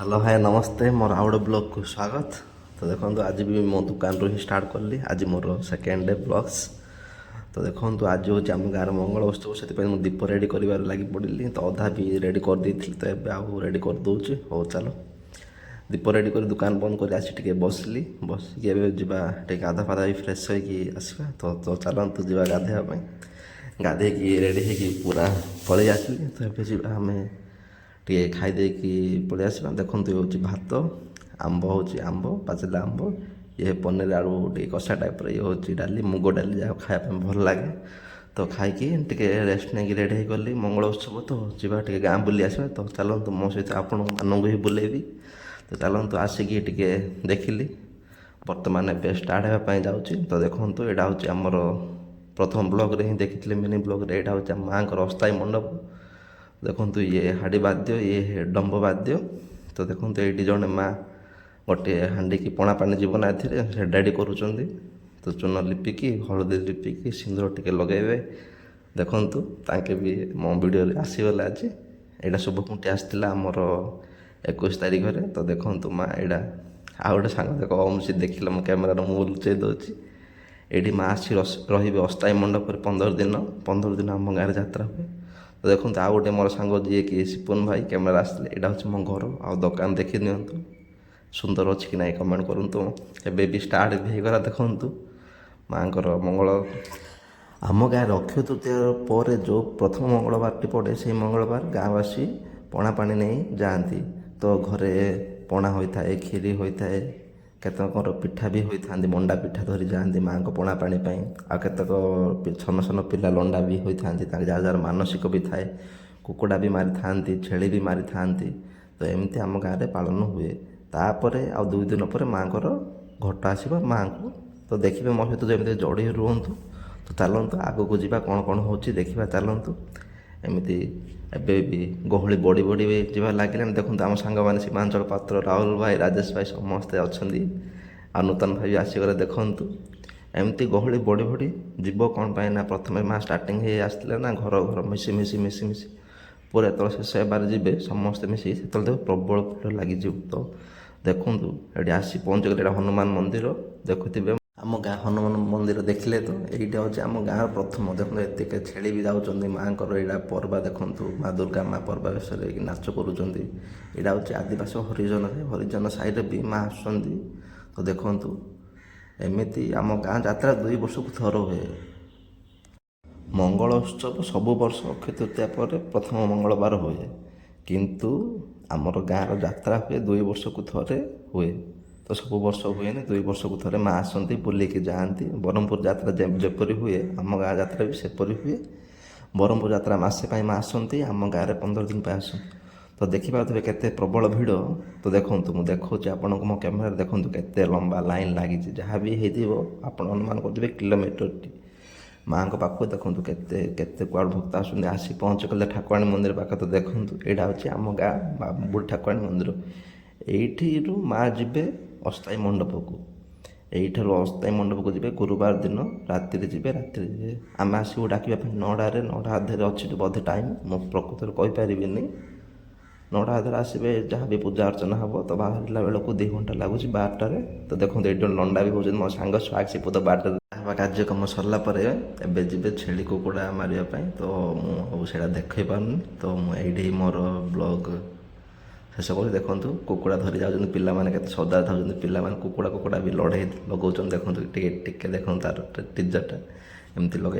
Hello ଭାଇ ନମସ୍ତେ ମୋର ଆଉ ଗୋଟେ ବ୍ଲଗ୍କୁ ସ୍ୱାଗତ। ତ ଦେଖନ୍ତୁ ଆଜି ବି ମୋ ଦୋକାନରୁ ହିଁ ଷ୍ଟାର୍ଟ କଲି। ଆଜି ମୋର ସେକେଣ୍ଡ ଡେ ବ୍ଲଗ୍ସ। ତ ଦେଖନ୍ତୁ ଆଜି ହେଉଛି ଆମ ଗାଁର ମଙ୍ଗଳ ଉତ୍ସବ, ସେଥିପାଇଁ ମୁଁ ଦୀପ ରେଡ଼ି କରିବାରେ ଲାଗି ପଡ଼ିଲି। ତ ଅଧା ବି ରେଡ଼ି କରିଦେଇଥିଲି, ତ ଏବେ ଆଉ ରେଡ଼ି କରିଦେଉଛି। ହଉ ଚାଲ ଦୀପ ରେଡ଼ି କରି ଦୋକାନ ବନ୍ଦ କରି ଆସି ଟିକେ ବସିକି ଏବେ ଯିବା ଟିକେ ଗାଧା ଫାଧା ବି ଫ୍ରେଶ୍ ହୋଇକି ଆସିବା। ତ ଚାଲନ୍ତୁ ଯିବା ଗାଧୋଇବା ପାଇଁ। ଗାଧୋଇକି ରେଡ଼ି ହେଇକି ପୁରା ପଳେଇ ଆସିଲି। ତ ଏବେ ଯିବା ଆମେ ଟିକେ ଖାଇ ଦେଇକି ପଳେଇ ଆସିବା। ଦେଖନ୍ତୁ ଇଏ ହେଉଛି ଭାତ, ଆମ୍ବ ପାଚିଲା ଆମ୍ବ, ଇଏ ପନିର ଆଳୁ ଟିକେ କଷା ଟାଇପ୍ର, ଇଏ ହେଉଛି ଡାଲି, ମୁଗ ଡାଲି, ଯାହା ଖାଇବା ପାଇଁ ଭଲ ଲାଗେ। ତ ଖାଇକି ଟିକେ ରେଷ୍ଟ ନେଇକି ରେଡ଼ି ହେଇଗଲି। ମଙ୍ଗଳ ଉତ୍ସବ ତ ଯିବା ଟିକେ ଗାଁ ବୁଲି ଆସିବା। ତ ଚାଲନ୍ତୁ ମୋ ସହିତ ଆପଣମାନଙ୍କୁ ହିଁ ବୁଲେଇବି। ତ ଚାଲନ୍ତୁ ଆସିକି ଟିକେ ଦେଖିଲି। ବର୍ତ୍ତମାନ ଏବେ ଷ୍ଟାର୍ଟ ହେବା ପାଇଁ ଯାଉଛି। ତ ଦେଖନ୍ତୁ ଏଇଟା ହେଉଛି ଆମର ପ୍ରଥମ ବ୍ଲଗ୍ରେ ହିଁ ଦେଖିଥିଲେ, ମିନି ବ୍ଲଗ୍ରେ। ଏଇଟା ହେଉଛି ଆମ ମାଆଙ୍କର ଅସ୍ଥାୟୀ ମଣ୍ଡପ। ଦେଖନ୍ତୁ ଇଏ ହାଡ଼ି ବାଦ୍ୟ, ଇଏ ଡମ୍ବ ବାଦ୍ୟ। ତ ଦେଖନ୍ତୁ ଏଇଠି ଜଣେ ମା ଗୋଟିଏ ହାଣ୍ଡିକି ପଣା ପାଣି ଯିବ ନା ଏଥିରେ ସେ ରେଡ଼ି କରୁଛନ୍ତି। ତ ଚୂନ ଲିପିକି ହଳଦୀ ଲିପିକି ସିନ୍ଦୁର ଟିକେ ଲଗାଇବେ। ଦେଖନ୍ତୁ ତାଙ୍କେ ବି ମୋ ଭିଡ଼ିଓରେ ଆସିଗଲେ ଆଜି। ଏଇଟା ଶୁଭକୁଣ୍ଠି ଆସିଥିଲା ଆମର 21 ତାରିଖରେ। ତ ଦେଖନ୍ତୁ ମା ଏଇଟା ଆଉ ଗୋଟେ ସାଙ୍ଗ ଦେଖ ସିଏ ଦେଖିଲେ ମୋ କ୍ୟାମେରାର ମୁଁ ଲୁଚେଇ ଦେଉଛି। ଏଇଠି ମା ଆସି ରହିବେ ଅସ୍ଥାୟୀ ମଣ୍ଡପରେ 15 ଦିନ ଆମ ଗାଁରେ ଯାତ୍ରା ହୁଏ। ତ ଦେଖନ୍ତୁ ଆଉ ଗୋଟେ ମୋର ସାଙ୍ଗ ଯିଏକି ସିପୁନ ଭାଇ କ୍ୟାମେରା ଆସିଥିଲେ। ଏଇଟା ହେଉଛି ମୋ ଘର ଆଉ ଦୋକାନ ଦେଖି ନିଅନ୍ତୁ, ସୁନ୍ଦର ଅଛି କି ନାହିଁ କମେଣ୍ଟ କରନ୍ତୁ। ଏବେ ବି ଷ୍ଟାର୍ଟ ବି ହେଇଗଲା। ଦେଖନ୍ତୁ ମାଆଙ୍କର ମଙ୍ଗଳ। ଆମ ଗାଁରେ ଅକ୍ଷୟ ତୃତୀୟ ପରେ ଯେଉଁ ପ୍ରଥମ ମଙ୍ଗଳବାରଟି ପଡ଼େ, ସେହି ମଙ୍ଗଳବାର ଗାଁବାସୀ ପଣା ପାଣି ନେଇ ଯାଆନ୍ତି। ତ ଘରେ ପଣା ହୋଇଥାଏ, କ୍ଷୀରି ହୋଇଥାଏ, କେତେକର ପିଠା ବି ହୋଇଥାନ୍ତି, ମଣ୍ଡା ପିଠା ଧରି ଯାଆନ୍ତି ମାଆଙ୍କ ପଣା ପାଣି ପାଇଁ। ଆଉ କେତେକ ଛନ ପିଲା ଲଣ୍ଡା ବି ହୋଇଥାନ୍ତି, ତାଙ୍କ ଯାହାର ଯାହାର ମାନସିକ ବି ଥାଏ। କୁକୁଡ଼ା ବି ମାରିଥାନ୍ତି, ଛେଳି ବି ମାରିଥାନ୍ତି। ତ ଏମିତି ଆମ ଗାଁରେ ପାଳନ ହୁଏ। ତାପରେ ଆଉ 2 ଦିନ ପରେ ମାଆଙ୍କର ଘଟ ଆସିବ ମାଆଙ୍କୁ। ତ ଦେଖିବେ ମୋ ସହିତ ଯେମିତି ଯୋଡ଼ି ରୁହନ୍ତୁ। ତ ଚାଲନ୍ତୁ ଆଗକୁ ଯିବା, କ'ଣ କ'ଣ ହେଉଛି ଦେଖିବା ଚାଲନ୍ତୁ। ଏମିତି ଏବେ ବି ଗହଳି ବଢ଼ି ଯିବା ଲାଗିଲାଣି। ଦେଖନ୍ତୁ ଆମ ସାଙ୍ଗମାନେ ସୀମାଞ୍ଚଳ ପାତ୍ର, ରାହୁଲ ଭାଇ, ରାଜେଶ ଭାଇ ସମସ୍ତେ ଅଛନ୍ତି। ଆଉ ନୂତନ ଭାଇ ବି ଆସିଗଲେ। ଦେଖନ୍ତୁ ଏମିତି ଗହଳି ବଢ଼ି ଯିବ। କ'ଣ ପାଇଁ ନା ପ୍ରଥମେ ମା ଷ୍ଟାର୍ଟିଂ ହେଇ ଆସିଥିଲେ ନା ଘର ମିଶି ପୁରା ଯେତେବେଳେ ଶେଷ ହେବାରେ ଯିବେ ସମସ୍ତେ ମିଶି, ସେତେବେଳେ ଦେଖ ପ୍ରବଳ ଭିଡ଼ ଲାଗିଯିବ। ତ ଦେଖନ୍ତୁ ଏଠି ଆସି ପହଞ୍ଚିଗଲେ। ଏଇଟା ହନୁମାନ ମନ୍ଦିର ଦେଖୁଥିବେ। ଆମ ଗାଁ ହନୁମାନ ମନ୍ଦିର ଦେଖିଲେ ତ ଏଇଟା ହେଉଛି ଆମ ଗାଁର ପ୍ରଥମ। ଦେଖନ୍ତୁ ଏତିକି ଛେଳି ବି ଯାଉଛନ୍ତି ମାଆଙ୍କର। ଏଇଟା ପର୍ବା ଦେଖନ୍ତୁ, ମା ଦୁର୍ଗା ମା ପର୍ବା ବିଷୟରେ ନାଚ କରୁଛନ୍ତି। ଏଇଟା ହେଉଛି ଆଦିବାସୀ ହରିଜନ ସାହିରେ ବି ମା ଆସୁଛନ୍ତି। ତ ଦେଖନ୍ତୁ ଏମିତି ଆମ ଗାଁ ଯାତ୍ରା 2 ବର୍ଷକୁ ଥରେ ହୁଏ। ମଙ୍ଗଳ ଉତ୍ସବ ସବୁ ବର୍ଷ ଅକ୍ଷୟ ତୃତୀୟା ପରେ ପ୍ରଥମ ମଙ୍ଗଳବାର ହୁଏ, କିନ୍ତୁ ଆମର ଗାଁର ଯାତ୍ରା ହୁଏ 2 ବର୍ଷକୁ ଥରେ ହୁଏ। ତ ସବୁ ବର୍ଷ ହୁଏନି, 2 ବର୍ଷକୁ ଥରେ ମା ଆସନ୍ତି, ବୁଲିକି ଯାଆନ୍ତି। ବ୍ରହ୍ମପୁର ଯାତ୍ରା ଯେପରି ହୁଏ ଆମ ଗାଁ ଯାତ୍ରା ବି ସେପରି ହୁଏ। ବ୍ରହ୍ମପୁର ଯାତ୍ରା ମାସେ ପାଇଁ ମା ଆସନ୍ତି, ଆମ ଗାଁରେ 15 ଦିନ ପାଇଁ ଆସନ୍ତି। ତ ଦେଖିପାରୁଥିବେ କେତେ ପ୍ରବଳ ଭିଡ଼। ତ ଦେଖନ୍ତୁ ମୁଁ ଦେଖାଉଛି ଆପଣଙ୍କୁ ମୋ କ୍ୟାମେରାରେ। ଦେଖନ୍ତୁ କେତେ ଲମ୍ବା ଲାଇନ୍ ଲାଗିଛି। ଯାହା ବି ହେଇଥିବ ଆପଣ ଅନୁମାନ କରୁଥିବେ କିଲୋମିଟରଟି। ମାଆଙ୍କ ପାଖକୁ ଦେଖନ୍ତୁ କେତେ କୁଆଡ଼ୁ ଭକ୍ତ ଆସୁଛନ୍ତି। ଆସି ପହଞ୍ଚିଗଲେ ଠାକୁରାଣୀ ମନ୍ଦିର ପାଖରେ। ତ ଦେଖନ୍ତୁ ଏଇଟା ହେଉଛି ଆମ ଗାଁ ବୁଢ଼ୀ ଠାକୁରାଣୀ ମନ୍ଦିର। ଏଇଠିରୁ ମା ଯିବେ ଅସ୍ଥାୟୀ ମଣ୍ଡପକୁ। ଏଇଠାରୁ ଅସ୍ଥାୟୀ ମଣ୍ଡପକୁ ଯିବେ ଗୁରୁବାର ଦିନ ରାତିରେ ଯିବେ। ଆମେ ଆସିବୁ ଡାକିବା ପାଇଁ 9ଟାରେ। 9ଟା ଅଧେରେ ଅଛି ବୋଧେ ଟାଇମ୍, ମୁଁ ପ୍ରକୃତରେ କହିପାରିବିନି। 9ଟା ଅଧେରେ ଆସିବେ, ଯାହା ବି ପୂଜା ଅର୍ଚ୍ଚନା ହେବ। ତ ବାହାରିଲା ବେଳକୁ 2 ଘଣ୍ଟା ଲାଗୁଛି 12ଟାରେ। ତ ଦେଖନ୍ତୁ ଏଇଠି ଜଣେ ଲଣ୍ଡା ବି ହେଉଛନ୍ତି ମୋ ସାଙ୍ଗ ସ୍ୱାଗ ସିପୁତ। 12ଟାରେ କାର୍ଯ୍ୟକ୍ରମ ସରିଲା ପରେ ଏବେ ଯିବେ ଛେଳି କୁକୁଡ଼ା ମାରିବା ପାଇଁ। ତ ମୁଁ ସେଇଟା ଦେଖାଇ ପାରୁନି। ତ ମୁଁ ଏଇଠି ମୋର ବ୍ଲଗ୍ ଶେଷ କରି। ଦେଖନ୍ତୁ କୁକୁଡ଼ା ଧରି ଯାଉଛନ୍ତି ପିଲାମାନେ, କେତେ ଶ୍ରଦ୍ଧା ଥାଉଛନ୍ତି ପିଲାମାନେ। କୁକୁଡ଼ା ବି ଲଢ଼େଇ ଲଗାଉଛନ୍ତି। ଦେଖନ୍ତୁ ଟିକେ ଦେଖନ୍ତୁ ତାର ଟିଜରଟା ଏମିତି ଲଗାଇ